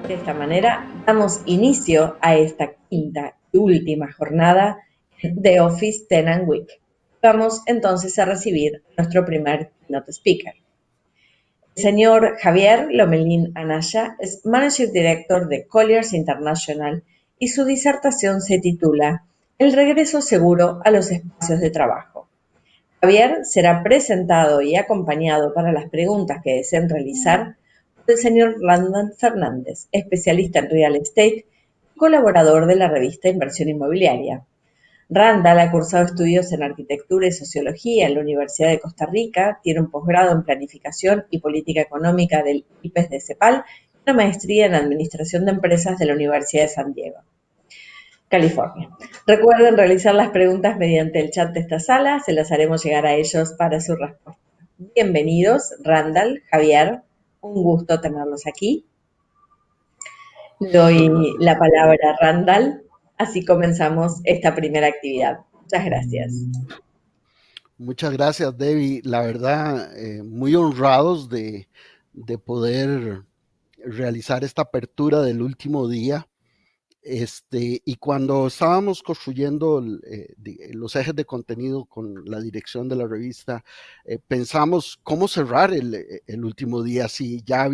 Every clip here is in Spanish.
De esta manera, damos inicio a esta quinta y última jornada de Office Tenant Week. Vamos entonces a recibir a nuestro primer keynote speaker. El señor Javier Lomelín Anaya es Managing Director de Colliers International y su disertación se titula El regreso seguro a los espacios de trabajo. Javier será presentado y acompañado para las preguntas que deseen realizar por el señor Randall Fernández, especialista en real estate y colaborador de la revista Inversión Inmobiliaria. Randall ha cursado estudios en arquitectura y sociología en la Universidad de Costa Rica, tiene un posgrado en planificación y política económica del IPES de CEPAL y una maestría en administración de empresas de la Universidad de San Diego, California. Recuerden realizar las preguntas mediante el chat de esta sala, se las haremos llegar a ellos para su respuesta. Bienvenidos, Randall, Javier, un gusto tenerlos aquí. Doy la palabra a Randall, así comenzamos esta primera actividad. Muchas gracias. Muchas gracias, Debbie. La verdad, muy honrados de poder realizar esta apertura del último día. Y cuando estábamos construyendo los ejes de contenido con la dirección de la revista, pensamos cómo cerrar el último día, si ya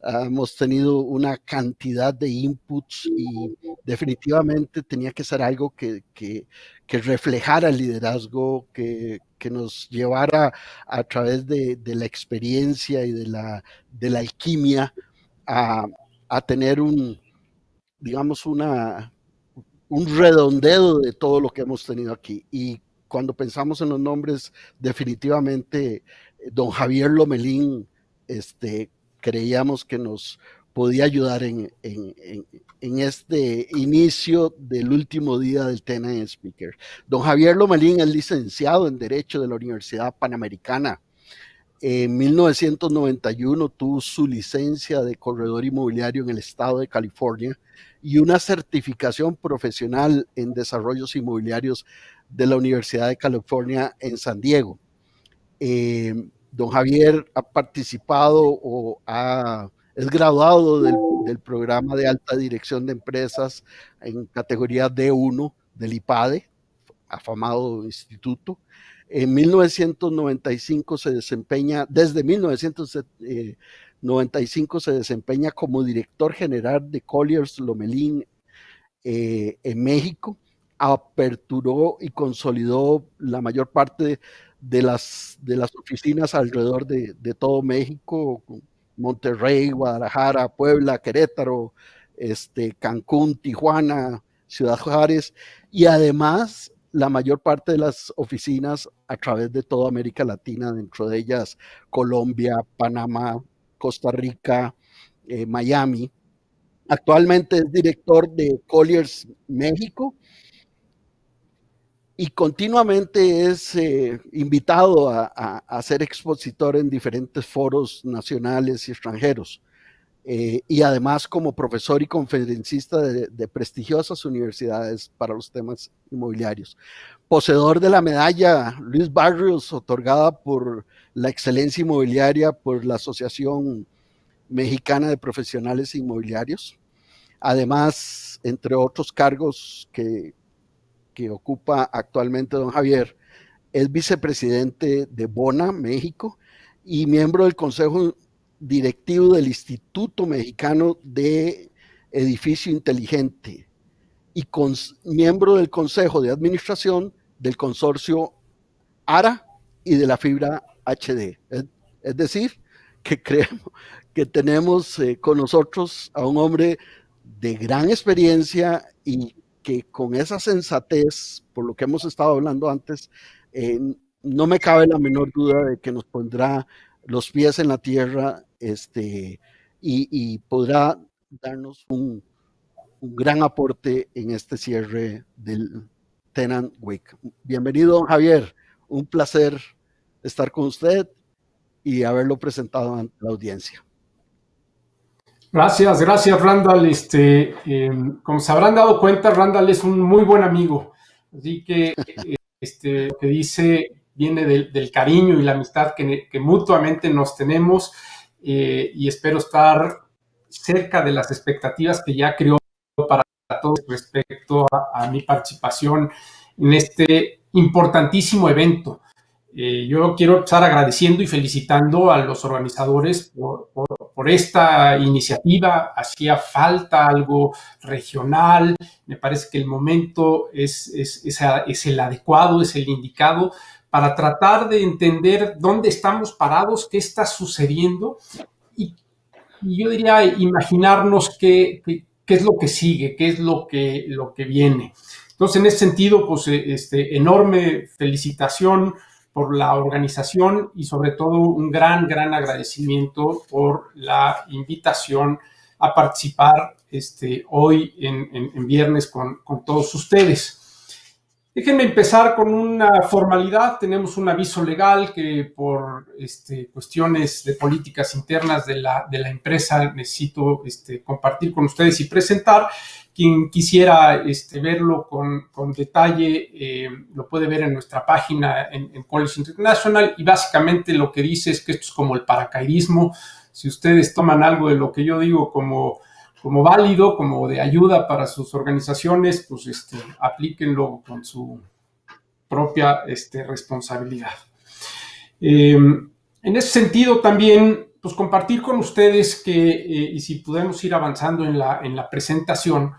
hemos tenido una cantidad de inputs y definitivamente tenía que ser algo que reflejara el liderazgo, que nos llevara a través de la experiencia y de la alquimia a tener digamos, un redondeo de todo lo que hemos tenido aquí. Y cuando pensamos en los nombres, definitivamente don Javier Lomelín, creíamos que nos podía ayudar en este inicio del último día del Tenant Speaker. Don Javier Lomelín es licenciado en Derecho de la Universidad Panamericana. En 1991 tuvo su licencia de corredor inmobiliario en el estado de California y una certificación profesional en desarrollos inmobiliarios de la Universidad de California en San Diego. Don Javier ha participado es graduado del programa de alta dirección de empresas en categoría D1 del IPADE, afamado instituto. En 1995 desde 1995 se desempeña como director general de Colliers Lomelín en México. Aperturó y consolidó la mayor parte de las oficinas alrededor de todo México, Monterrey, Guadalajara, Puebla, Querétaro, Cancún, Tijuana, Ciudad Juárez, y además la mayor parte de las oficinas a través de toda América Latina, dentro de ellas Colombia, Panamá, Costa Rica, Miami. Actualmente es director de Colliers México y continuamente es invitado a ser expositor en diferentes foros nacionales y extranjeros. Y además como profesor y conferencista de prestigiosas universidades para los temas inmobiliarios. Poseedor de la medalla Luis Barrios, otorgada por la excelencia inmobiliaria por la Asociación Mexicana de Profesionales Inmobiliarios. Además, entre otros cargos que ocupa actualmente don Javier, es vicepresidente de Bona, México, y miembro del Consejo Directivo del Instituto Mexicano de Edificio Inteligente y miembro del Consejo de Administración del Consorcio ARA y de la Fibra HD. Es decir, que creemos que tenemos con nosotros a un hombre de gran experiencia y que con esa sensatez, por lo que hemos estado hablando antes, no me cabe la menor duda de que nos pondrá los pies en la tierra y podrá darnos un gran aporte en este cierre del Tenant Week. Bienvenido, don Javier. Un placer estar con usted y haberlo presentado ante la audiencia. Gracias, Randall. Como se habrán dado cuenta, Randall es un muy buen amigo. Así que lo que dice viene del cariño y la amistad que mutuamente nos tenemos y espero estar cerca de las expectativas que ya creó para todos respecto a mi participación en este importantísimo evento. Yo quiero empezar agradeciendo y felicitando a los organizadores por esta iniciativa. Hacía falta algo regional. Me parece que el momento es el adecuado, es el indicado para tratar de entender dónde estamos parados, qué está sucediendo y yo diría imaginarnos qué es lo que sigue, qué es lo que viene. Entonces, en ese sentido, pues, enorme felicitación por la organización y sobre todo un gran agradecimiento por la invitación a participar hoy en viernes con todos ustedes. Déjenme empezar con una formalidad. Tenemos un aviso legal que por cuestiones de políticas internas de la empresa necesito compartir con ustedes y presentar. Quien quisiera verlo con detalle lo puede ver en nuestra página en College International, y básicamente lo que dice es que esto es como el paracaidismo. Si ustedes toman algo de lo que yo digo como válido, como de ayuda para sus organizaciones, pues aplíquenlo con su propia responsabilidad. En ese sentido también, pues compartir con ustedes que, y si podemos ir avanzando en la presentación,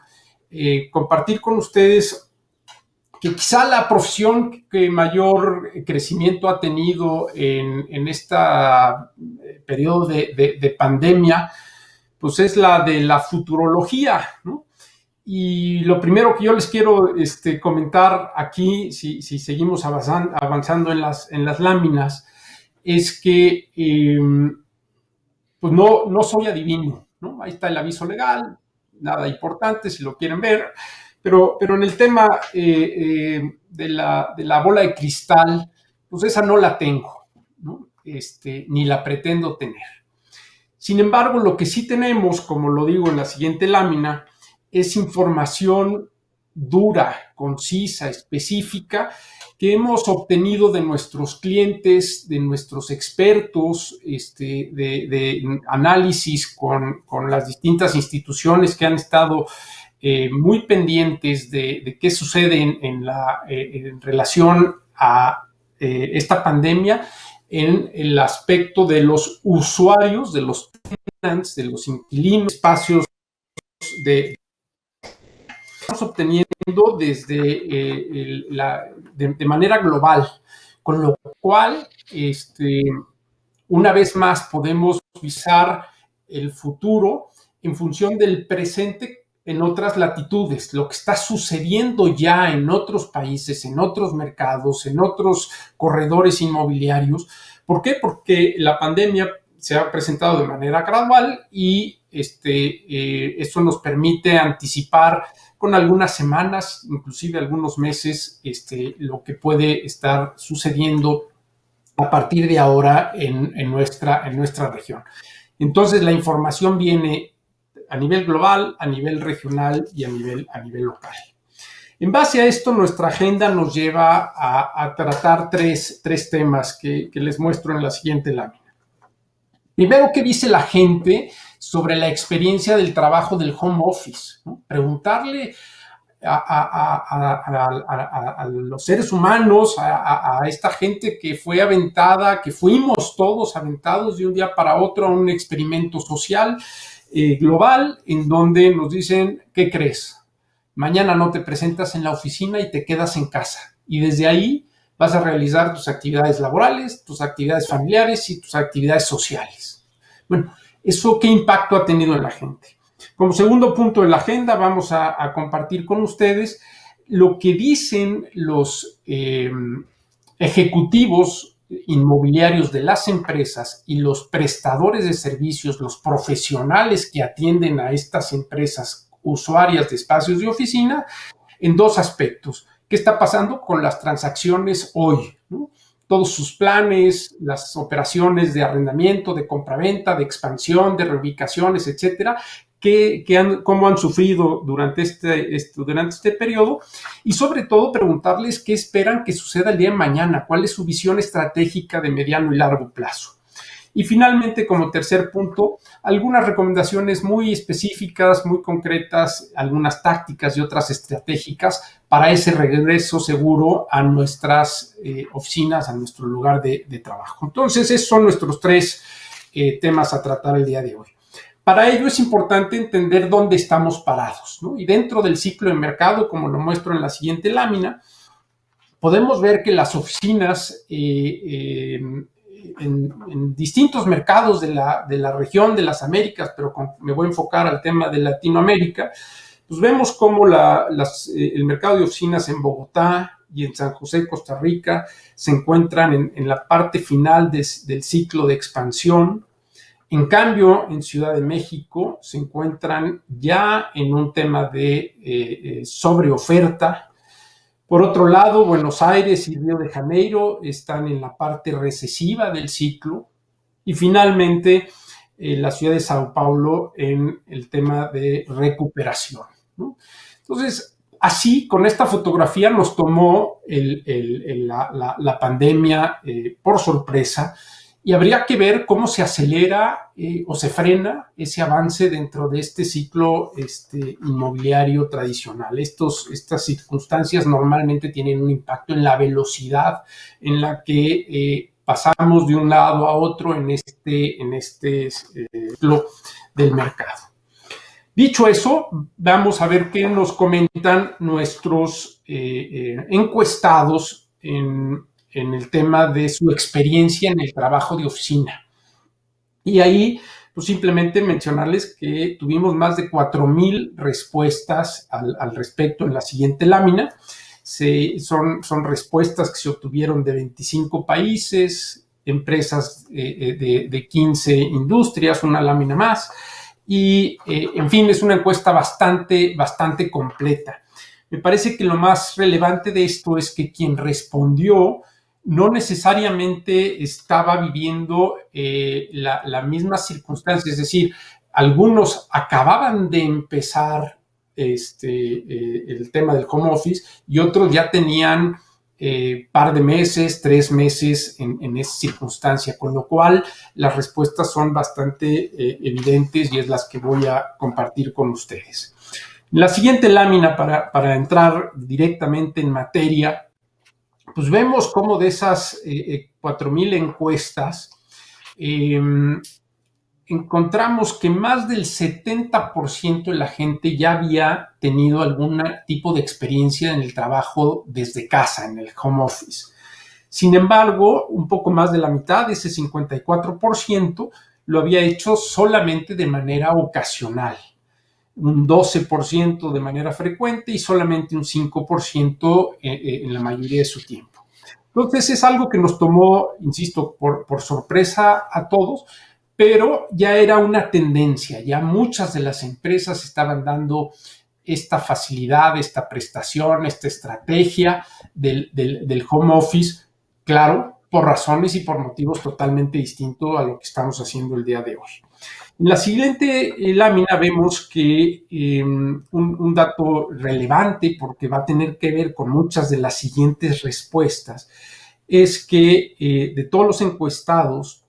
compartir con ustedes que quizá la profesión que mayor crecimiento ha tenido en este periodo de pandemia, pues es la de la futurología, ¿no? Y lo primero que yo les quiero comentar aquí, si seguimos avanzando en las láminas, es que pues no soy adivino, ¿no? Ahí está el aviso legal, nada importante si lo quieren ver, pero en el tema de la bola de cristal, pues esa no la tengo, ¿no? Ni la pretendo tener. Sin embargo, lo que sí tenemos, como lo digo en la siguiente lámina, es información dura, concisa, específica, que hemos obtenido de nuestros clientes, de nuestros expertos, de análisis con las distintas instituciones que han estado muy pendientes de qué sucede en relación a esta pandemia, en el aspecto de los usuarios, de los tenants, de los inquilinos, espacios estamos obteniendo desde de manera global, con lo cual una vez más podemos visar el futuro en función del presente en otras latitudes, lo que está sucediendo ya en otros países, en otros mercados, en otros corredores inmobiliarios. ¿Por qué? Porque la pandemia se ha presentado de manera gradual y esto nos permite anticipar con algunas semanas, inclusive algunos meses, lo que puede estar sucediendo a partir de ahora en nuestra región. Entonces, la información viene a nivel global, a nivel regional y a nivel local. En base a esto, nuestra agenda nos lleva a tratar tres temas que les muestro en la siguiente lámina. Primero, ¿qué dice la gente sobre la experiencia del trabajo del home office? ¿No? Preguntarle a los seres humanos, a esta gente que fue aventada, que fuimos todos aventados de un día para otro a un experimento social global, en donde nos dicen, ¿qué crees? Mañana no te presentas en la oficina y te quedas en casa. Y desde ahí vas a realizar tus actividades laborales, tus actividades familiares y tus actividades sociales. Bueno, ¿eso qué impacto ha tenido en la gente? Como segundo punto de la agenda, vamos a compartir con ustedes lo que dicen los ejecutivos inmobiliarios de las empresas y los prestadores de servicios, los profesionales que atienden a estas empresas usuarias de espacios de oficina, en dos aspectos. ¿Qué está pasando con las transacciones hoy? ¿No? Todos sus planes, las operaciones de arrendamiento, de compraventa, de expansión, de reubicaciones, etcétera, cómo han sufrido durante este periodo, y sobre todo preguntarles qué esperan que suceda el día de mañana, cuál es su visión estratégica de mediano y largo plazo. Y finalmente, como tercer punto, algunas recomendaciones muy específicas, muy concretas, algunas tácticas y otras estratégicas para ese regreso seguro a nuestras oficinas, a nuestro lugar de trabajo. Entonces, esos son nuestros tres temas a tratar el día de hoy. Para ello es importante entender dónde estamos parados, ¿no? Y dentro del ciclo de mercado, como lo muestro en la siguiente lámina, podemos ver que las oficinas en distintos mercados de la región de las Américas, pero me voy a enfocar al tema de Latinoamérica, pues vemos cómo el mercado de oficinas en Bogotá y en San José, Costa Rica, se encuentran en la parte final del ciclo de expansión. En cambio, en Ciudad de México se encuentran ya en un tema de sobreoferta. Por otro lado, Buenos Aires y Río de Janeiro están en la parte recesiva del ciclo. Y finalmente, la ciudad de Sao Paulo en el tema de recuperación, ¿no? Entonces, así, con esta fotografía nos tomó la pandemia por sorpresa, y habría que ver cómo se acelera o se frena ese avance dentro de este ciclo inmobiliario tradicional. Estas circunstancias normalmente tienen un impacto en la velocidad en la que pasamos de un lado a otro en este ciclo del mercado. Dicho eso, vamos a ver qué nos comentan nuestros encuestados en el tema de su experiencia en el trabajo de oficina. Y ahí, pues simplemente mencionarles que tuvimos más de 4,000 respuestas al respecto en la siguiente lámina. Son respuestas que se obtuvieron de 25 países, empresas de 15 industrias, una lámina más. Y, en fin, es una encuesta bastante completa. Me parece que lo más relevante de esto es que quien respondió no necesariamente estaba viviendo la misma circunstancia, es decir, algunos acababan de empezar el tema del home office y otros ya tenían par de meses, 3 meses en esa circunstancia, con lo cual las respuestas son bastante evidentes y es las que voy a compartir con ustedes. La siguiente lámina, para entrar directamente en materia, pues vemos cómo de esas 4,000 encuestas encontramos que más del 70% de la gente ya había tenido algún tipo de experiencia en el trabajo desde casa, en el home office. Sin embargo, un poco más de la mitad, ese 54%, lo había hecho solamente de manera ocasional, un 12% de manera frecuente y solamente un 5% en la mayoría de su tiempo. Entonces es algo que nos tomó, insisto, por sorpresa a todos, pero ya era una tendencia, ya muchas de las empresas estaban dando esta facilidad, esta prestación, esta estrategia del home office, claro, por razones y por motivos totalmente distintos a lo que estamos haciendo el día de hoy. En la siguiente lámina vemos que un dato relevante, porque va a tener que ver con muchas de las siguientes respuestas, es que de todos los encuestados,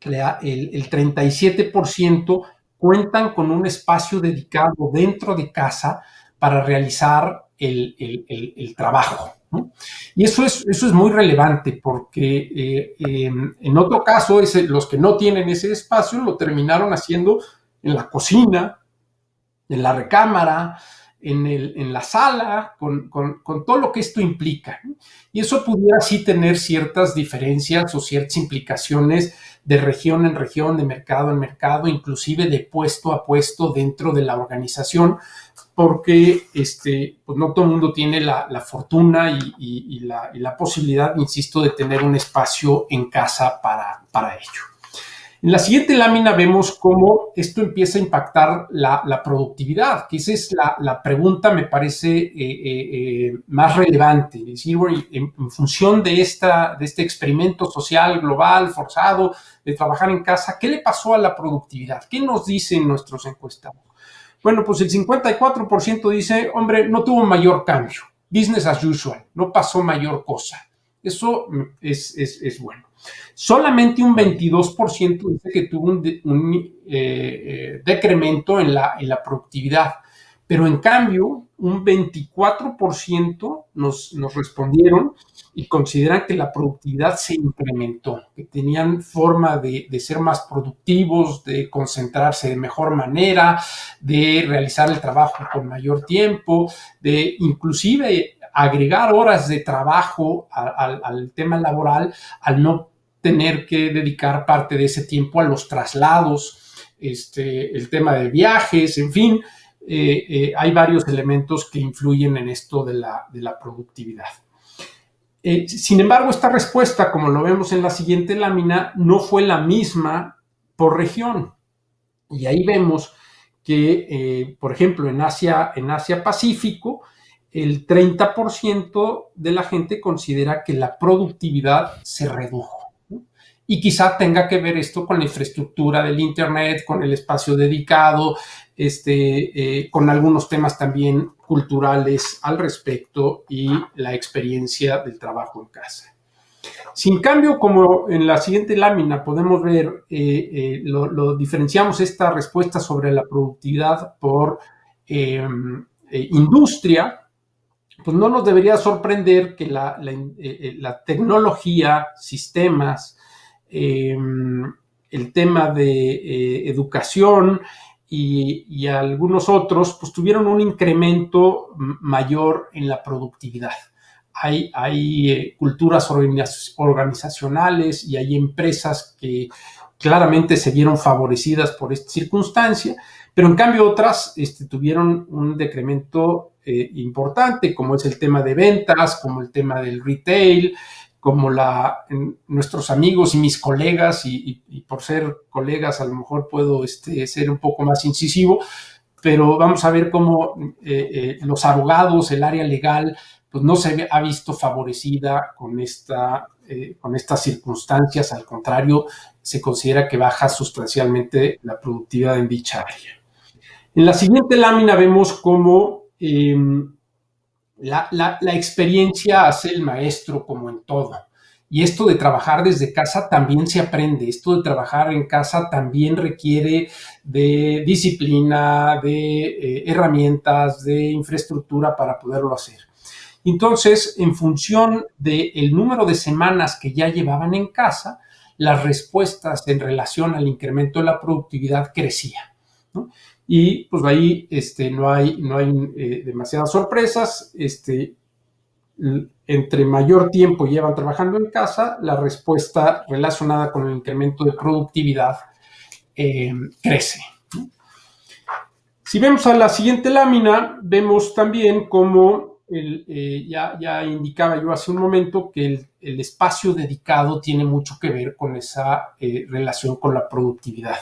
el 37% cuentan con un espacio dedicado dentro de casa para realizar el trabajo, ¿no? Y eso es muy relevante porque en otro caso, los que no tienen ese espacio lo terminaron haciendo en la cocina, en la recámara, en la sala, con todo lo que esto implica, ¿no? Y eso pudiera sí tener ciertas diferencias o ciertas implicaciones de región en región, de mercado en mercado, inclusive de puesto a puesto dentro de la organización, porque pues no todo el mundo tiene la fortuna y la posibilidad, insisto, de tener un espacio en casa para ello. En la siguiente lámina vemos cómo esto empieza a impactar la productividad, que esa es la pregunta, me parece, más relevante. Es decir, bueno, en función de este experimento social global, forzado, de trabajar en casa, ¿qué le pasó a la productividad? ¿Qué nos dicen nuestros encuestados? Bueno, pues el 54% dice, hombre, no tuvo mayor cambio, business as usual, no pasó mayor cosa. Eso es bueno. Solamente un 22% dice que tuvo un decremento en la productividad, pero en cambio un 24% nos respondieron y consideran que la productividad se incrementó, que tenían forma de ser más productivos, de concentrarse de mejor manera, de realizar el trabajo con mayor tiempo, de inclusive agregar horas de trabajo al tema laboral al no tener que dedicar parte de ese tiempo a los traslados, el tema de viajes, en fin, hay varios elementos que influyen en esto de la productividad. Sin embargo, esta respuesta, como lo vemos en la siguiente lámina, no fue la misma por región. Y ahí vemos que, por ejemplo, en Asia Pacífico, el 30% de la gente considera que la productividad se redujo. Y quizá tenga que ver esto con la infraestructura del Internet, con el espacio dedicado, con algunos temas también culturales al respecto y la experiencia del trabajo en casa. Sin cambio, como en la siguiente lámina podemos ver, lo diferenciamos esta respuesta sobre la productividad por industria, pues no nos debería sorprender que la tecnología, sistemas, el tema de educación y algunos otros, pues tuvieron un incremento mayor en la productividad. Hay culturas organizacionales y hay empresas que claramente se vieron favorecidas por esta circunstancia, pero en cambio otras tuvieron un decremento importante, como es el tema de ventas, como el tema del retail, como nuestros amigos y mis colegas, y por ser colegas a lo mejor puedo ser un poco más incisivo, pero vamos a ver cómo los abogados, el área legal, pues no se ha visto favorecida con estas circunstancias. Al contrario, se considera que baja sustancialmente la productividad en dicha área. En la siguiente lámina vemos cómo la experiencia hace el maestro, como en todo. Y esto de trabajar desde casa también se aprende. Esto de trabajar en casa también requiere de disciplina, de herramientas, de infraestructura para poderlo hacer. Entonces, en función del número de semanas que ya llevaban en casa, las respuestas en relación al incremento de la productividad crecían, ¿no? Y pues ahí no hay demasiadas sorpresas. Entre mayor tiempo llevan trabajando en casa, la respuesta relacionada con el incremento de productividad crece. Si vemos a la siguiente lámina, vemos también cómo ya indicaba yo hace un momento que el espacio dedicado tiene mucho que ver con esa relación con la productividad.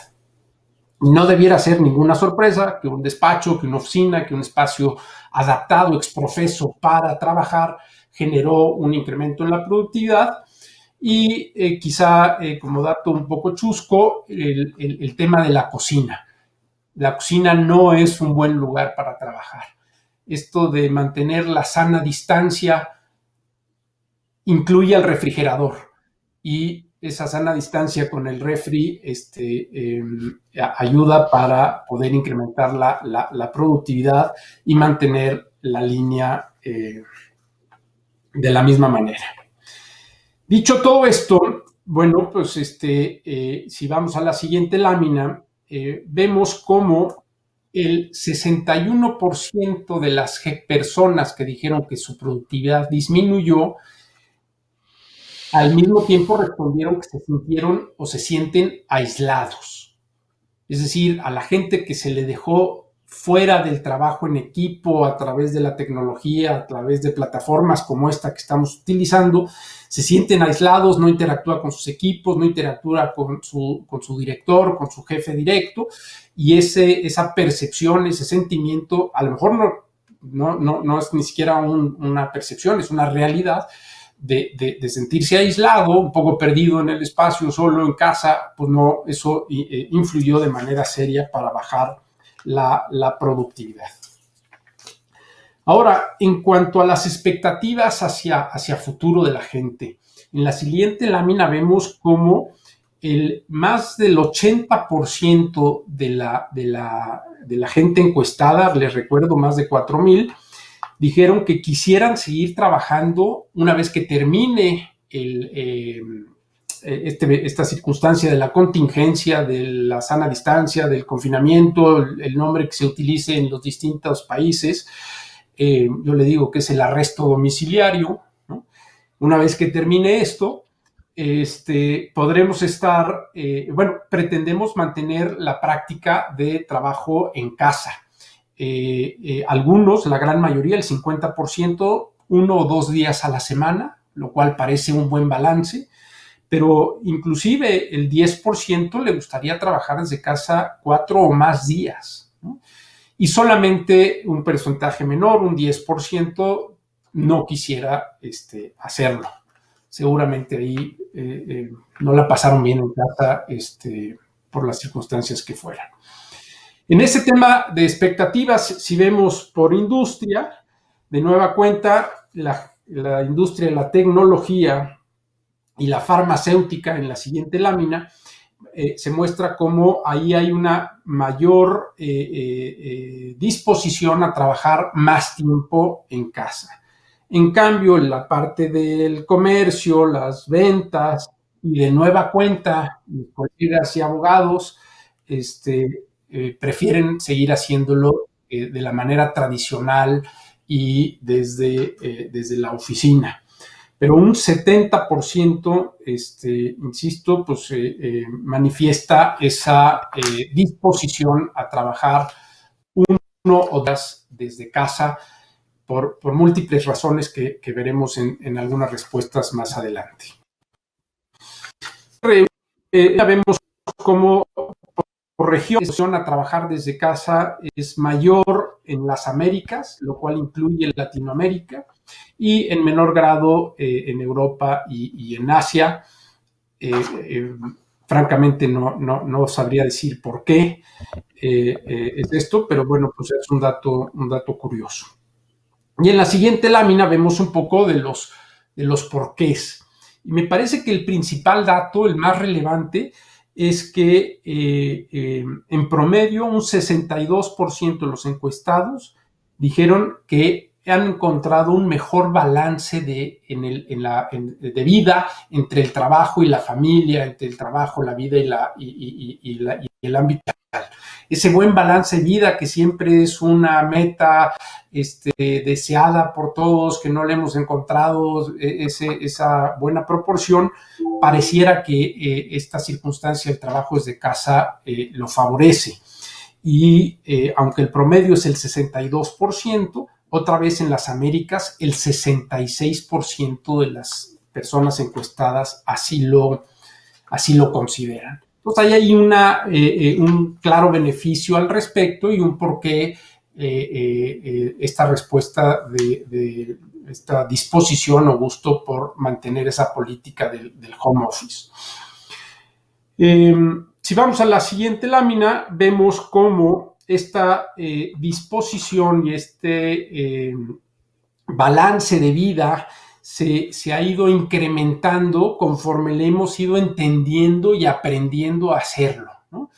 No debiera ser ninguna sorpresa que un despacho, que una oficina, que un espacio adaptado, exprofeso para trabajar, generó un incremento en la productividad. Y quizá como dato un poco chusco, el tema de la cocina. La cocina no es un buen lugar para trabajar. Esto de mantener la sana distancia incluye al refrigerador, y esa sana distancia con el refri ayuda para poder incrementar la productividad y mantener la línea de la misma manera. Dicho todo esto, bueno, pues si vamos a la siguiente lámina, vemos cómo el 61% de las personas que dijeron que su productividad disminuyó, al mismo tiempo respondieron que se sintieron o se sienten aislados. Es decir, a la gente que se le dejó fuera del trabajo en equipo a través de la tecnología, a través de plataformas como esta que estamos utilizando, se sienten aislados, no interactúa con sus equipos, no interactúa con su director, con su jefe directo, y esa percepción, ese sentimiento, a lo mejor no es ni siquiera una percepción, es una realidad, de sentirse aislado, un poco perdido en el espacio, solo en casa, pues no, eso influyó de manera seria para bajar la productividad. Ahora, en cuanto a las expectativas hacia futuro de la gente, En la siguiente lámina vemos cómo más del 80% de la gente encuestada, les recuerdo, más de 4,000, dijeron que quisieran seguir trabajando una vez que termine esta circunstancia de la contingencia, de la sana distancia, del confinamiento, el nombre que se utilice en los distintos países. Yo le digo que es el arresto domiciliario, ¿no? Una vez que termine esto, podremos estar, pretendemos mantener la práctica de trabajo en casa. Algunos, la gran mayoría, el 50%, 1 o 2 días a la semana, lo cual parece un buen balance, pero inclusive el 10% le gustaría trabajar desde casa 4 o más días, ¿no? Y solamente un porcentaje menor, un 10%, no quisiera hacerlo. Seguramente ahí no la pasaron bien en casa por las circunstancias que fueran. En ese tema de expectativas, si vemos por industria, de nueva cuenta, la industria de la tecnología y la farmacéutica, en la siguiente lámina, se muestra cómo ahí hay una mayor disposición a trabajar más tiempo en casa. En cambio, la parte del comercio, las ventas y de nueva cuenta, colegas y abogados, prefieren seguir haciéndolo de la manera tradicional y desde la oficina. Pero un 70%, insisto, pues manifiesta esa disposición a trabajar 1 o 2 días desde casa por múltiples razones que veremos en algunas respuestas más adelante. Ya vemos cómo por región a trabajar desde casa es mayor en las Américas, lo cual incluye Latinoamérica, y en menor grado en Europa y en Asia. Francamente no sabría decir por qué es esto, pero bueno, pues es un dato curioso. Y en la siguiente lámina vemos un poco de los porqués. Y me parece que el principal dato, el más relevante, es que en promedio un 62% de los encuestados dijeron que han encontrado un mejor balance de vida entre el trabajo y la familia, entre el trabajo, la vida y el ámbito social. Ese buen balance de vida que siempre es una meta deseada por todos, que no le hemos encontrado esa buena proporción, pareciera que esta circunstancia del trabajo desde casa lo favorece. Y aunque el promedio es el 62%, otra vez en las Américas el 66% de las personas encuestadas así lo consideran. Entonces ahí hay un claro beneficio al respecto y un porqué esta respuesta de esta disposición o gusto por mantener esa política del home office. Si vamos a la siguiente lámina, vemos cómo esta disposición y este balance de vida se ha ido incrementando conforme le hemos ido entendiendo y aprendiendo a hacerlo, ¿no?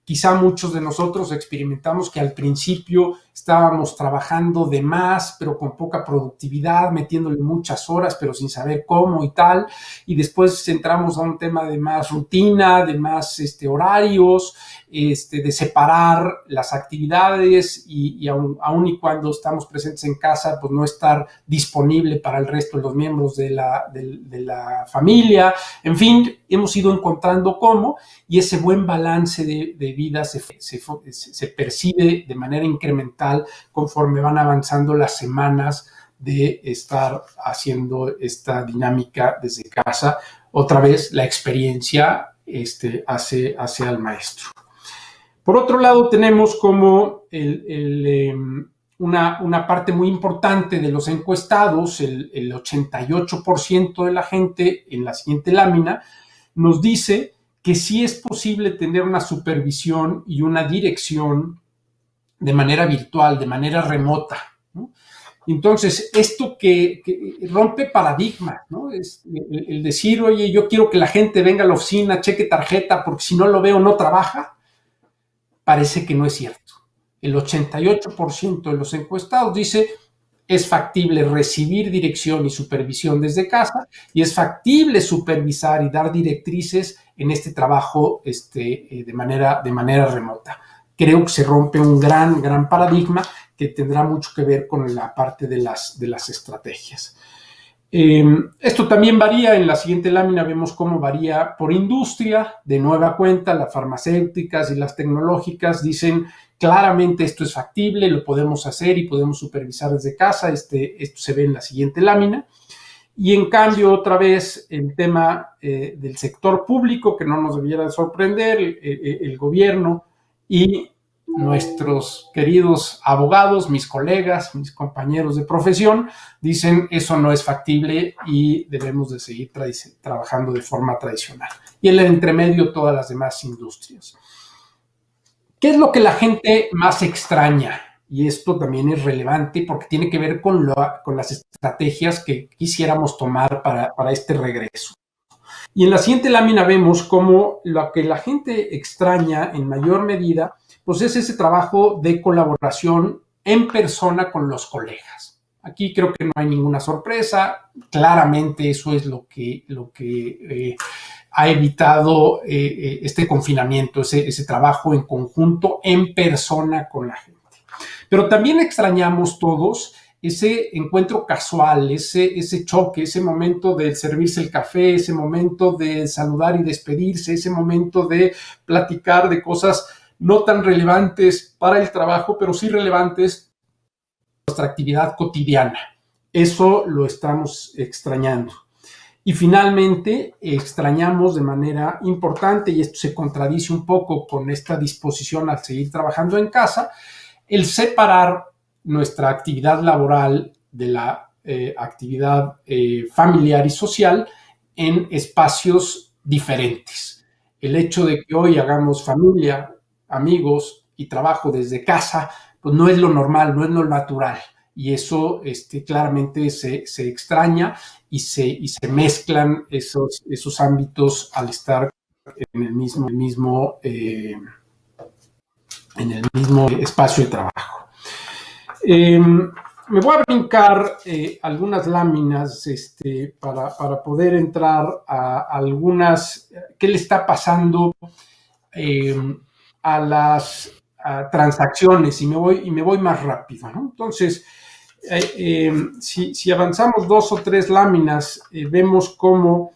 Quizá muchos de nosotros experimentamos que al principio estábamos trabajando de más, pero con poca productividad, metiéndole muchas horas, pero sin saber cómo y tal. Y después entramos a un tema de más rutina, de más horarios, de separar las actividades y aun y cuando estamos presentes en casa, pues no estar disponible para el resto de los miembros de la familia. En fin, hemos ido encontrando cómo, y ese buen balance de vida se percibe de manera incremental conforme van avanzando las semanas de estar haciendo esta dinámica desde casa. Otra vez, la experiencia hace al maestro. Por otro lado, tenemos como una parte muy importante de los encuestados, el 88% de la gente, en la siguiente lámina, nos dice que sí es posible tener una supervisión y una dirección de manera virtual, de manera remota, ¿no? Entonces, esto que rompe paradigmas, ¿no? Es el decir, oye, yo quiero que la gente venga a la oficina, cheque tarjeta, porque si no lo veo no trabaja, parece que no es cierto. El 88% de los encuestados dice es factible recibir dirección y supervisión desde casa y es factible supervisar y dar directrices en este trabajo de manera remota. Creo que se rompe un gran paradigma que tendrá mucho que ver con la parte de las estrategias. Esto también varía. En la siguiente lámina vemos cómo varía por industria. De nueva cuenta, las farmacéuticas y las tecnológicas dicen claramente esto es factible, lo podemos hacer y podemos supervisar desde casa. Esto se ve en la siguiente lámina. Y en cambio, otra vez, el tema del sector público, que no nos debiera sorprender, el gobierno y nuestros queridos abogados, mis colegas, mis compañeros de profesión, dicen eso no es factible y debemos de seguir trabajando de forma tradicional. Y en el entremedio, todas las demás industrias. ¿Qué es lo que la gente más extraña? Y esto también es relevante porque tiene que ver con las estrategias que quisiéramos tomar para este regreso. Y en la siguiente lámina vemos cómo lo que la gente extraña en mayor medida, pues es ese trabajo de colaboración en persona con los colegas. Aquí creo que no hay ninguna sorpresa. Claramente eso es lo que ha evitado este confinamiento, ese trabajo en conjunto, en persona con la gente. Pero también extrañamos todos ese encuentro casual, ese choque, ese momento de servirse el café, ese momento de saludar y despedirse, ese momento de platicar de cosas no tan relevantes para el trabajo, pero sí relevantes para nuestra actividad cotidiana. Eso lo estamos extrañando. Y finalmente, extrañamos de manera importante, y esto se contradice un poco con esta disposición a seguir trabajando en casa, el separar nuestra actividad laboral de la actividad familiar y social en espacios diferentes. El hecho de que hoy hagamos familia, amigos y trabajo desde casa, pues no es lo normal, no es lo natural. Y eso claramente se extraña y se mezclan esos ámbitos al estar en el mismo espacio de trabajo. Me voy a brincar algunas láminas para poder entrar a algunas, qué le está pasando a las transacciones y me voy más rápido, ¿no? Entonces, si avanzamos 2 o 3 láminas, vemos cómo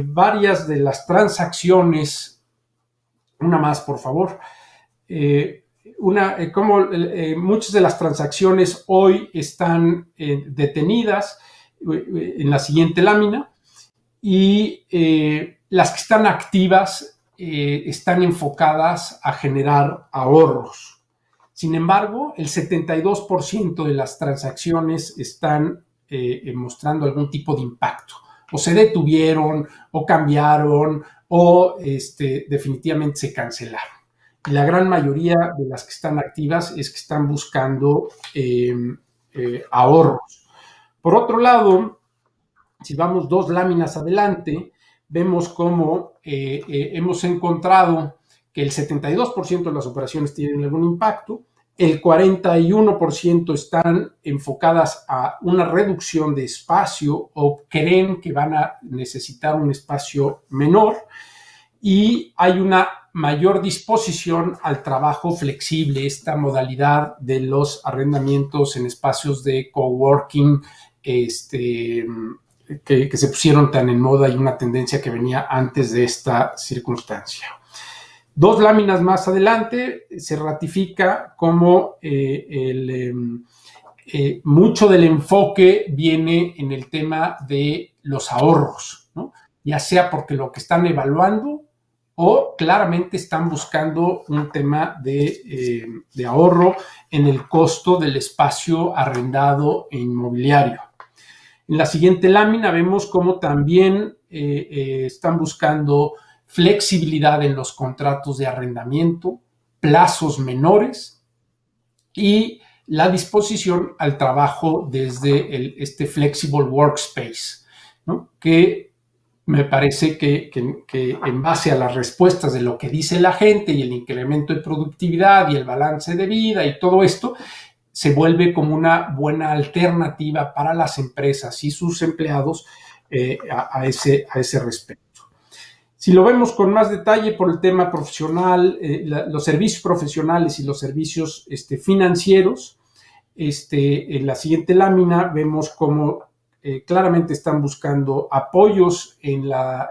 varias de las transacciones, una más por favor, como muchas de las transacciones hoy están detenidas en la siguiente lámina y las que están activas están enfocadas a generar ahorros. Sin embargo, el 72% de las transacciones están mostrando algún tipo de impacto. O se detuvieron, o cambiaron, o definitivamente se cancelaron. Y la gran mayoría de las que están activas es que están buscando ahorros. Por otro lado, si vamos 2 láminas adelante, vemos cómo hemos encontrado que el 72% de las operaciones tienen algún impacto, el 41% están enfocadas a una reducción de espacio o creen que van a necesitar un espacio menor, y hay una mayor disposición al trabajo flexible, esta modalidad de los arrendamientos en espacios de coworking, que se pusieron tan en moda y una tendencia que venía antes de esta circunstancia. 2 láminas más adelante se ratifica cómo mucho del enfoque viene en el tema de los ahorros, ¿no? Ya sea porque lo que están evaluando o claramente están buscando un tema de ahorro en el costo del espacio arrendado e inmobiliario. En la siguiente lámina vemos cómo también están buscando flexibilidad en los contratos de arrendamiento, plazos menores y la disposición al trabajo desde este flexible workspace, ¿no? Que me parece que en base a las respuestas de lo que dice la gente y el incremento de productividad y el balance de vida y todo esto, se vuelve como una buena alternativa para las empresas y sus empleados a ese respecto. Si lo vemos con más detalle por el tema profesional, los servicios profesionales y los servicios financieros, en la siguiente lámina vemos cómo claramente están buscando apoyos en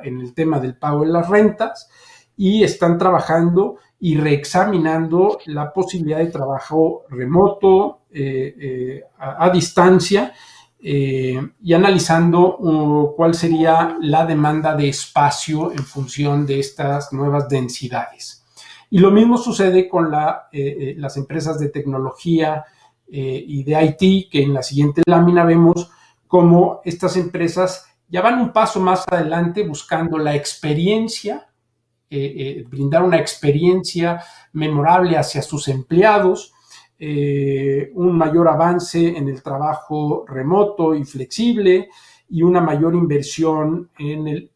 el tema del pago de las rentas y están trabajando y reexaminando la posibilidad de trabajo remoto, a distancia, y analizando cuál sería la demanda de espacio en función de estas nuevas densidades. Y lo mismo sucede con las empresas de tecnología y de IT, que en la siguiente lámina vemos cómo estas empresas ya van un paso más adelante buscando la experiencia, brindar una experiencia memorable hacia sus empleados, un mayor avance en el trabajo remoto y flexible y una mayor inversión en el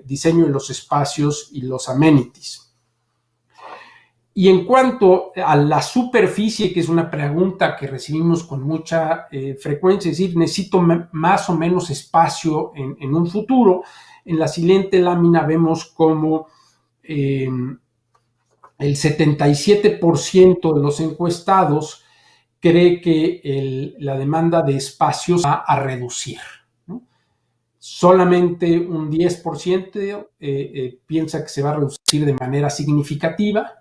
diseño de los espacios y los amenities. Y en cuanto a la superficie, que es una pregunta que recibimos con mucha frecuencia, es decir, necesito más o menos espacio en un futuro, en la siguiente lámina vemos cómo el 77% de los encuestados cree que la demanda de espacios va a reducir, ¿no? Solamente un 10% piensa que se va a reducir de manera significativa.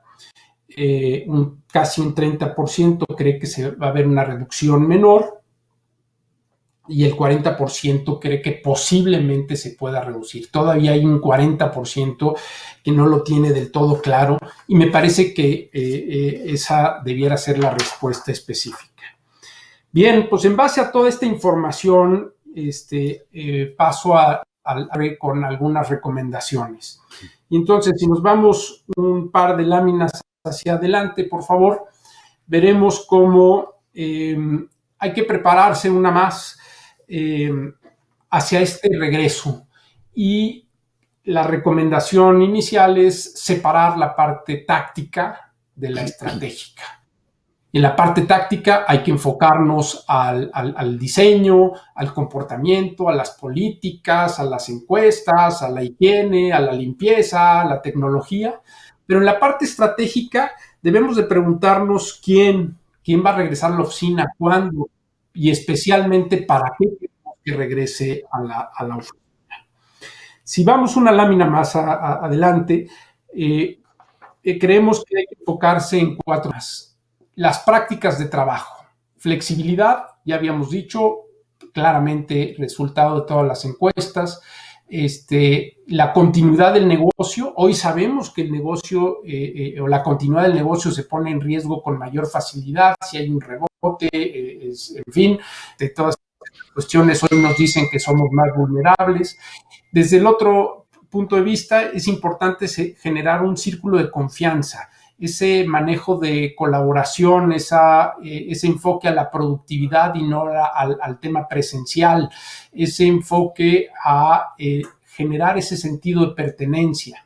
Casi un 30% cree que se va a haber una reducción menor y el 40% cree que posiblemente se pueda reducir. Todavía hay un 40% que no lo tiene del todo claro y me parece que esa debiera ser la respuesta específica. Bien, pues en base a toda esta información, paso con algunas recomendaciones. Y entonces, si nos vamos un par de láminas hacia adelante, por favor, veremos cómo hay que prepararse una más hacia este regreso. Y la recomendación inicial es separar la parte táctica de la estratégica. En la parte táctica hay que enfocarnos al diseño, al comportamiento, a las políticas, a las encuestas, a la higiene, a la limpieza, a la tecnología. Pero en la parte estratégica debemos de preguntarnos quién va a regresar a la oficina, cuándo y especialmente para qué queremos que regrese a la oficina. Si vamos una lámina más adelante, creemos que hay que enfocarse en 4 más. Las prácticas de trabajo. Flexibilidad, ya habíamos dicho, claramente resultado de todas las encuestas. La continuidad del negocio. Hoy sabemos que el negocio o la continuidad del negocio se pone en riesgo con mayor facilidad si hay un rebote, en fin, de todas estas cuestiones hoy nos dicen que somos más vulnerables. Desde el otro punto de vista, es importante generar un círculo de confianza, ese manejo de colaboración, ese enfoque a la productividad y no al tema presencial, ese enfoque a generar ese sentido de pertenencia.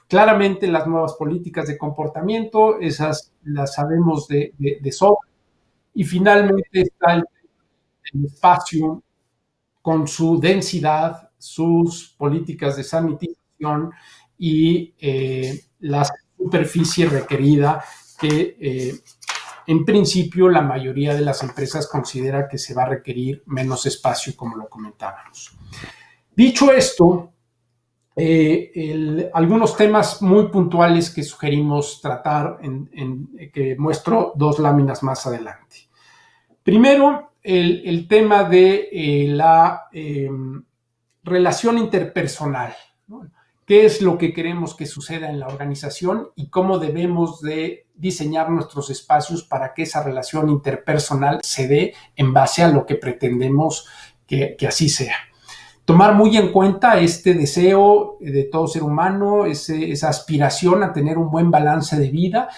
Claramente las nuevas políticas de comportamiento, esas las sabemos de sobra. Y finalmente está el espacio con su densidad, sus políticas de sanitización y la superficie requerida que en principio la mayoría de las empresas considera que se va a requerir menos espacio, como lo comentábamos. Dicho esto, algunos temas muy puntuales que sugerimos tratar, que muestro 2 láminas más adelante. Primero, el tema de la relación interpersonal, ¿no? ¿Qué es lo que queremos que suceda en la organización y cómo debemos de diseñar nuestros espacios para que esa relación interpersonal se dé en base a lo que pretendemos que así sea? Tomar muy en cuenta este deseo de todo ser humano, esa aspiración a tener un buen balance de vida,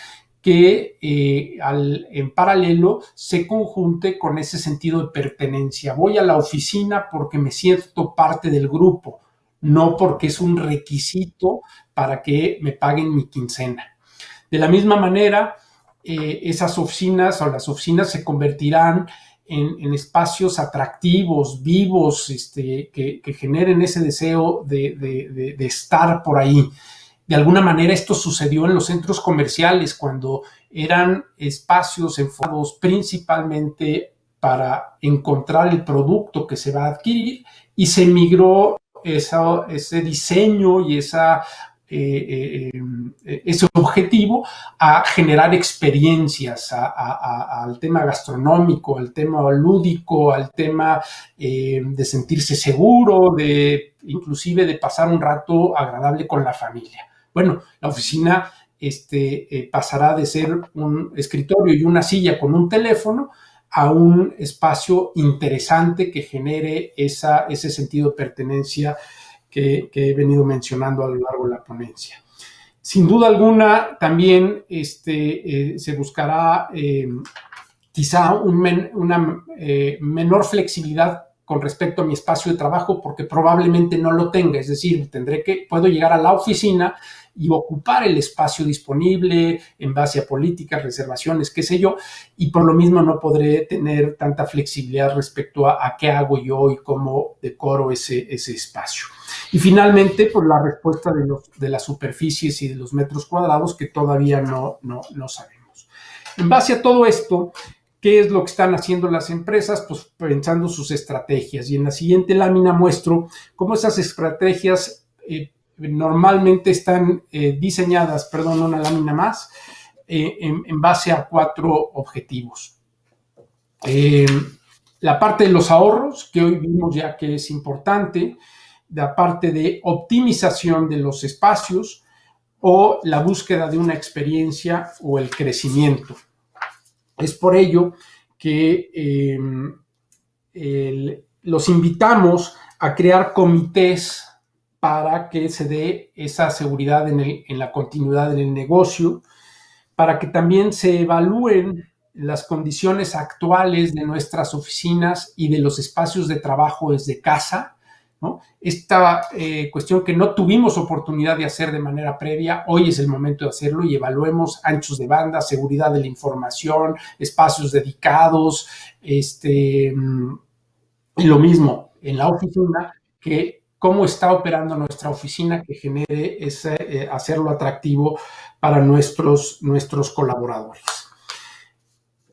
que en paralelo se conjunte con ese sentido de pertenencia. Voy a la oficina porque me siento parte del grupo, no porque es un requisito para que me paguen mi quincena. De la misma manera, esas oficinas o las oficinas se convertirán en espacios atractivos, vivos, que generen ese deseo de estar por ahí. De alguna manera esto sucedió en los centros comerciales cuando eran espacios enfocados principalmente para encontrar el producto que se va a adquirir y se migró ese diseño y ese objetivo a generar experiencias, al tema gastronómico, al tema lúdico, al tema de sentirse seguro, inclusive de pasar un rato agradable con la familia. Bueno, la oficina pasará de ser un escritorio y una silla con un teléfono a un espacio interesante que genere ese sentido de pertenencia que he venido mencionando a lo largo de la ponencia. Sin duda alguna, también se buscará quizá una menor flexibilidad con respecto a mi espacio de trabajo porque probablemente no lo tenga, es decir, puedo llegar a la oficina y ocupar el espacio disponible en base a políticas, reservaciones, qué sé yo, y por lo mismo no podré tener tanta flexibilidad respecto a qué hago yo y cómo decoro ese espacio. Y finalmente, pues la respuesta de las superficies y de los metros cuadrados que todavía no sabemos. En base a todo esto, ¿qué es lo que están haciendo las empresas? Pues pensando sus estrategias. Y en la siguiente lámina muestro cómo esas estrategias normalmente están diseñadas, una lámina más, en base a 4 objetivos. La parte de los ahorros, que hoy vimos ya que es importante, la parte de optimización de los espacios o la búsqueda de una experiencia o el crecimiento. Es por ello que los invitamos a crear comités para que se dé esa seguridad en la continuidad del negocio, para que también se evalúen las condiciones actuales de nuestras oficinas y de los espacios de trabajo desde casa, ¿no? Esta cuestión que no tuvimos oportunidad de hacer de manera previa, hoy es el momento de hacerlo y evaluemos anchos de banda, seguridad de la información, espacios dedicados, y lo mismo en la oficina, que cómo está operando nuestra oficina, que genere hacerlo atractivo para nuestros colaboradores.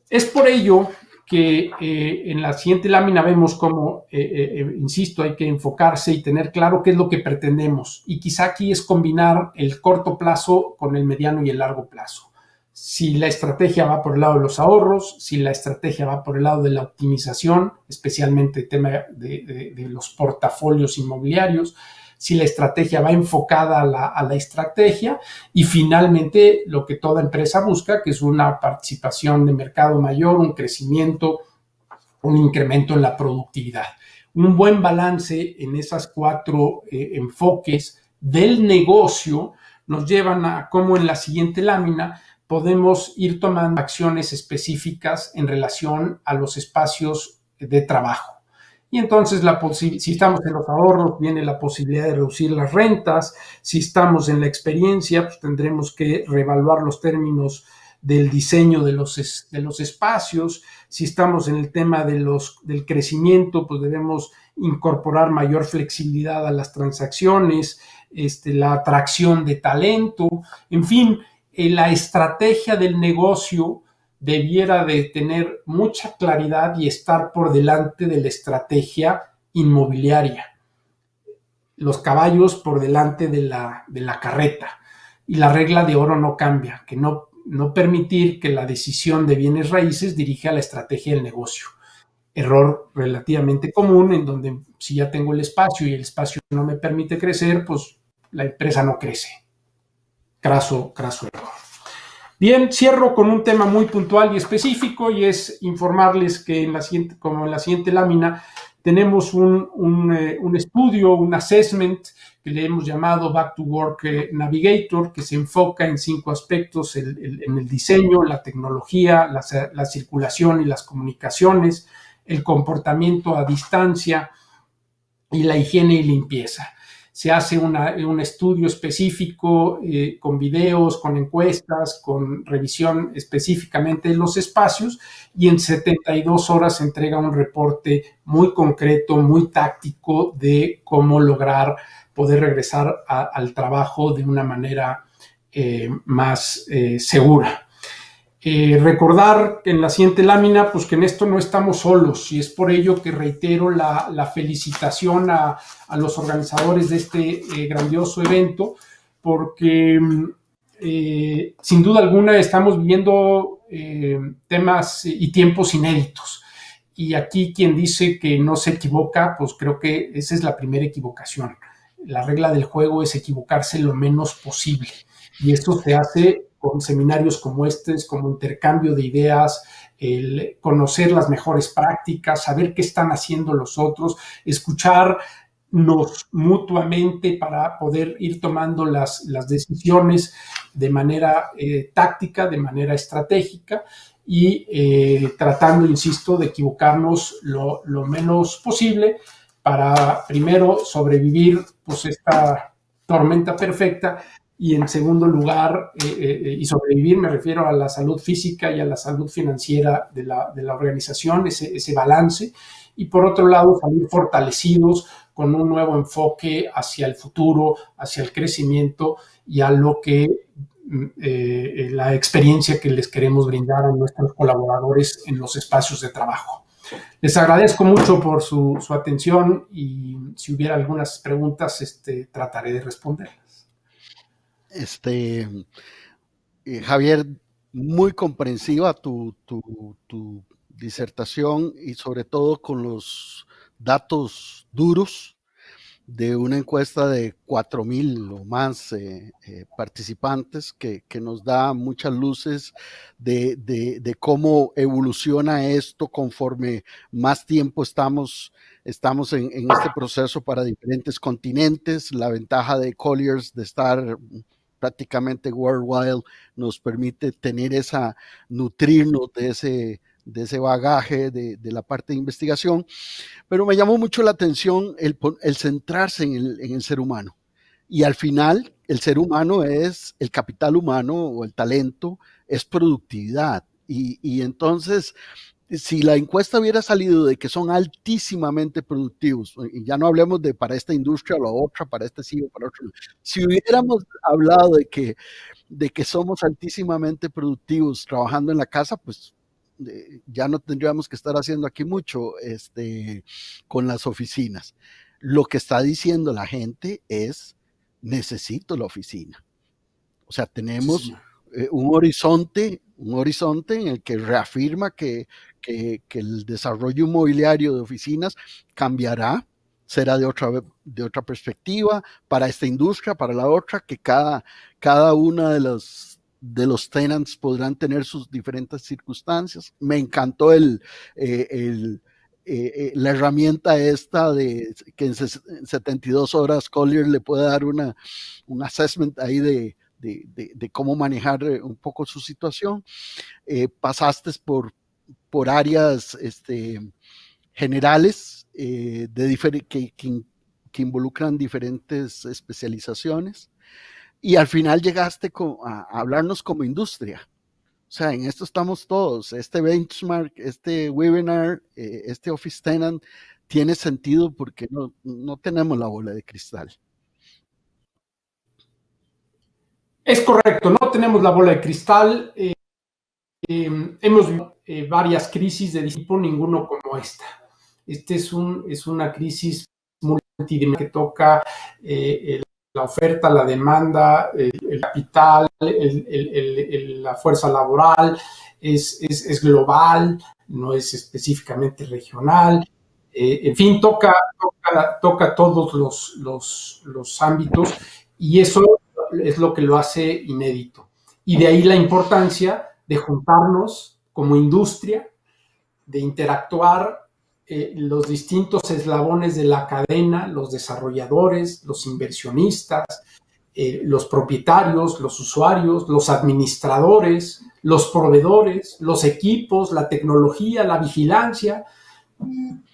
Es por ello que en la siguiente lámina vemos cómo, insisto, hay que enfocarse y tener claro qué es lo que pretendemos. Y quizá aquí es combinar el corto plazo con el mediano y el largo plazo. Si la estrategia va por el lado de los ahorros, si la estrategia va por el lado de la optimización, especialmente el tema de los portafolios inmobiliarios, si la estrategia va enfocada a la estrategia y finalmente lo que toda empresa busca, que es una participación de mercado mayor, un crecimiento, un incremento en la productividad. Un buen balance en esas 4 enfoques del negocio nos llevan a cómo en la siguiente lámina podemos ir tomando acciones específicas en relación a los espacios de trabajo. Y entonces, si estamos en los ahorros, viene la posibilidad de reducir las rentas. Si estamos en la experiencia, pues tendremos que reevaluar los términos del diseño de los espacios. Si estamos en el tema del crecimiento, pues debemos incorporar mayor flexibilidad a las transacciones, la atracción de talento, en fin, la estrategia del negocio debiera de tener mucha claridad y estar por delante de la estrategia inmobiliaria. Los caballos por delante de la carreta. Y la regla de oro no cambia, que no permitir que la decisión de bienes raíces dirija a la estrategia del negocio. Error relativamente común en donde si ya tengo el espacio y el espacio no me permite crecer, pues la empresa no crece. Craso error. Bien, cierro con un tema muy puntual y específico y es informarles que en la siguiente lámina tenemos un estudio, un assessment que le hemos llamado Back to Work Navigator, que se enfoca en 5 aspectos: en el diseño, la tecnología, la circulación y las comunicaciones, el comportamiento a distancia y la higiene y limpieza. Se hace un estudio específico con videos, con encuestas, con revisión específicamente de los espacios, y en 72 horas se entrega un reporte muy concreto, muy táctico de cómo lograr poder regresar al trabajo de una manera más segura. Recordar en la siguiente lámina, pues que en esto no estamos solos, y es por ello que reitero la felicitación a los organizadores de este grandioso evento, porque sin duda alguna estamos viviendo temas y tiempos inéditos. Y aquí quien dice que no se equivoca, pues creo que esa es la primera equivocación. La regla del juego es equivocarse lo menos posible, y esto se hace con seminarios como estos, como intercambio de ideas, el conocer las mejores prácticas, saber qué están haciendo los otros, escucharnos mutuamente para poder ir tomando las decisiones de manera táctica, de manera estratégica, y tratando, insisto, de equivocarnos lo menos posible para primero sobrevivir pues esta tormenta perfecta, y en segundo lugar, y sobrevivir me refiero a la salud física y a la salud financiera de la organización, ese balance, y por otro lado salir fortalecidos con un nuevo enfoque hacia el futuro, hacia el crecimiento y a lo que la experiencia que les queremos brindar a nuestros colaboradores en los espacios de trabajo. Les agradezco mucho por su atención, y si hubiera algunas preguntas, trataré de responderlas. Javier, muy comprensiva tu disertación, y sobre todo con los datos duros de una encuesta de 4,000 o más participantes que nos da muchas luces de cómo evoluciona esto conforme más tiempo estamos en este proceso para diferentes continentes. La ventaja de Colliers de estar prácticamente worldwide nos permite tener nutrirnos de ese bagaje de la parte de investigación, pero me llamó mucho la atención el centrarse en el ser humano. Y al final, el ser humano es el capital humano, o el talento, es productividad. Y entonces, si la encuesta hubiera salido de que son altísimamente productivos, y ya no hablemos de para esta industria o la otra, para este sí o para otro, si hubiéramos hablado de que somos altísimamente productivos trabajando en la casa, pues ya no tendríamos que estar haciendo aquí mucho con las oficinas. Lo que está diciendo la gente es: necesito la oficina. O sea, tenemos un horizonte en el que reafirma que el desarrollo inmobiliario de oficinas cambiará, será de otra perspectiva para esta industria, para la otra, que cada una de los tenants podrán tener sus diferentes circunstancias. Me encantó la herramienta esta de que en 72 horas Colliers le puede dar un assessment ahí de cómo manejar un poco su situación. Pasaste por áreas generales que involucran diferentes especializaciones, y al final llegaste a hablarnos como industria. O sea, en esto estamos todos. Este benchmark, este webinar, este Office Tenant tiene sentido porque no tenemos la bola de cristal. Es correcto, no tenemos la bola de cristal. Hemos vivido varias crisis de tipo, ninguno como esta. Es una crisis multidimensional que toca la oferta, la demanda, el capital, la fuerza laboral, es global, no es específicamente regional. En fin, toca todos los ámbitos, y eso es lo que lo hace inédito. Y de ahí la importancia de juntarnos como industria, de interactuar los distintos eslabones de la cadena, los desarrolladores, los inversionistas, los propietarios, los usuarios, los administradores, los proveedores, los equipos, la tecnología, la vigilancia,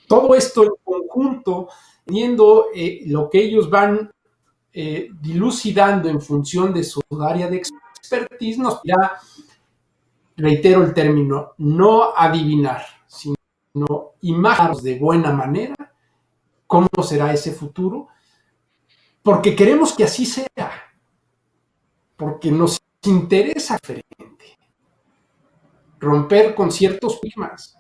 todo esto en conjunto, viendo lo que ellos van dilucidando en función de su área de expertise, nos irá, reitero el término, no adivinar, sino imaginarnos de buena manera cómo será ese futuro, porque queremos que así sea, porque nos interesa diferente, romper con ciertos paradigmas.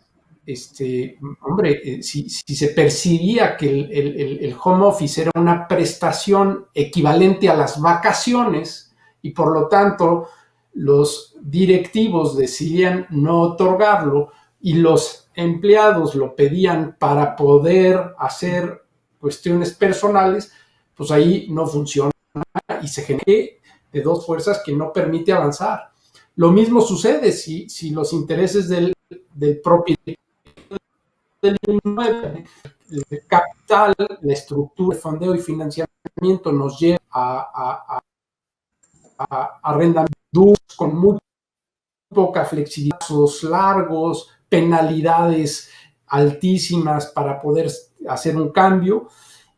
Hombre, si se percibía que el home office era una prestación equivalente a las vacaciones y por lo tanto los directivos decidían no otorgarlo y los empleados lo pedían para poder hacer cuestiones personales, pues ahí no funciona y se genera de dos fuerzas que no permite avanzar. Lo mismo sucede si los intereses del propietario del inmueble, el capital, la estructura de fondeo y financiamiento nos lleva a arrendamientos con muy poca flexibilidad, largos, penalidades altísimas para poder hacer un cambio.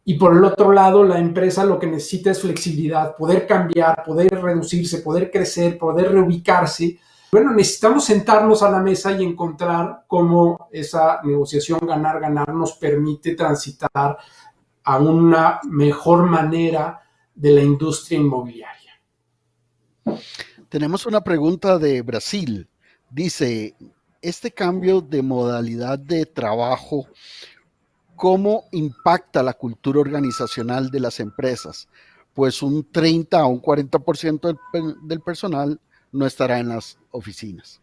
Y por el otro lado, la empresa lo que necesita es flexibilidad, poder cambiar, poder reducirse, poder crecer, poder reubicarse. Bueno, necesitamos sentarnos a la mesa y encontrar cómo esa negociación ganar-ganar nos permite transitar a una mejor manera de la industria inmobiliaria. Tenemos una pregunta de Brasil. Dice, este cambio de modalidad de trabajo, ¿cómo impacta la cultura organizacional de las empresas? Pues un 30 a un 40% del personal no estará en las oficinas.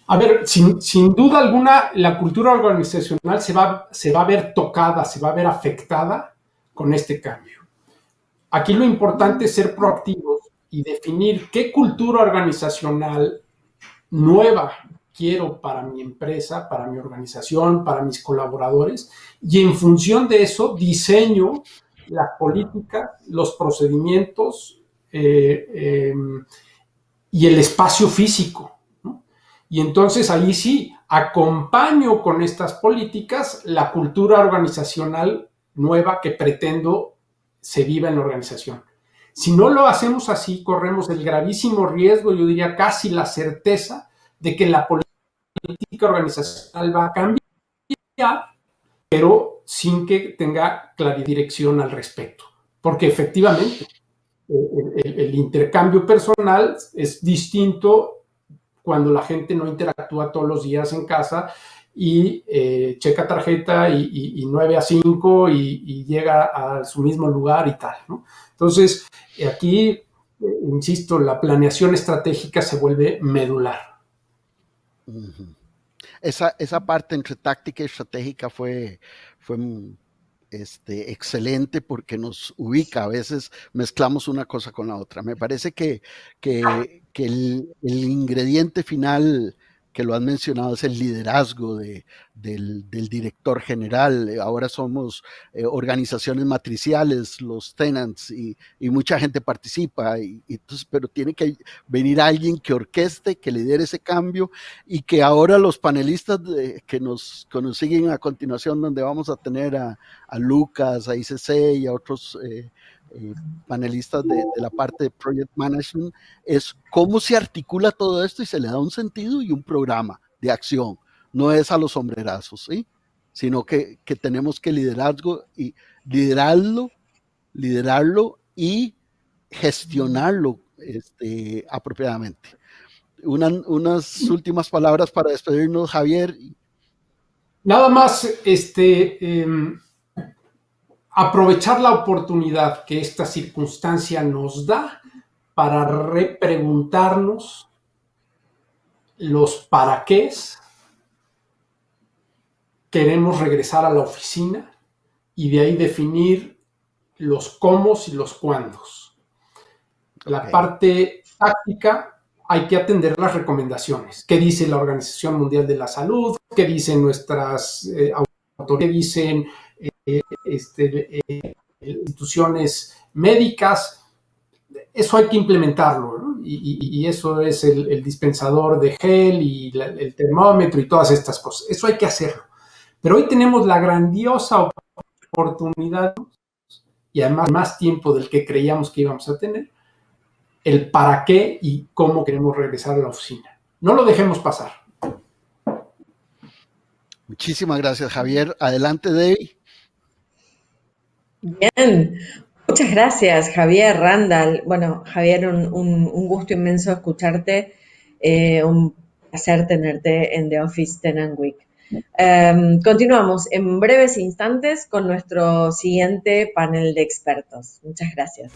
A ver, sin duda alguna, la cultura organizacional se va a ver tocada, se va a ver afectada con este cambio. Aquí lo importante es ser proactivos y definir qué cultura organizacional nueva quiero para mi empresa, para mi organización, para mis colaboradores, y en función de eso diseño las políticas, los procedimientos y el espacio físico, ¿no? Y entonces ahí sí, acompaño con estas políticas la cultura organizacional nueva que pretendo se viva en la organización. Si no lo hacemos así, corremos el gravísimo riesgo, yo diría casi la certeza, de que la política organizacional va a cambiar, pero sin que tenga clara dirección al respecto. Porque efectivamente el intercambio personal es distinto cuando la gente no interactúa todos los días en casa y checa tarjeta y 9 a 5 y llega a su mismo lugar y tal, ¿no? Entonces, aquí, insisto, la planeación estratégica se vuelve medular. Esa parte entre táctica y estratégica fue excelente porque nos ubica. A veces mezclamos una cosa con la otra. Me parece que el ingrediente final que lo han mencionado es el liderazgo del director general. Ahora somos organizaciones matriciales, los tenants, y mucha gente participa, entonces, pero tiene que venir alguien que orqueste, que lidere ese cambio, y que ahora los panelistas que nos siguen a continuación, donde vamos a tener a Lucas, a ICC y a otros panelistas de la parte de Project Management, es cómo se articula todo esto y se le da un sentido y un programa de acción. No es a los sombrerazos, ¿sí? Sino que tenemos que liderarlo y gestionarlo apropiadamente. Unas últimas palabras para despedirnos, Javier. Nada más, aprovechar la oportunidad que esta circunstancia nos da para repreguntarnos los para qués, queremos regresar a la oficina y de ahí definir los cómo y los cuándos. La parte táctica hay que atender las recomendaciones. ¿Qué dice la Organización Mundial de la Salud? ¿Qué dicen nuestras autoridades? ¿Qué dicen instituciones médicas? Eso hay que implementarlo, ¿no? Y eso es el dispensador de gel y el termómetro y todas estas cosas. Eso hay que hacerlo. Pero hoy tenemos la grandiosa oportunidad y además más tiempo del que creíamos que íbamos a tener, el para qué y cómo queremos regresar a la oficina. No lo dejemos pasar. Muchísimas gracias, Javier. Adelante, Debbie. Bien, muchas gracias, Javier, Randall. Bueno, Javier, un gusto inmenso escucharte, un placer tenerte en The Office 10 Week. Continuamos en breves instantes con nuestro siguiente panel de expertos. Muchas gracias.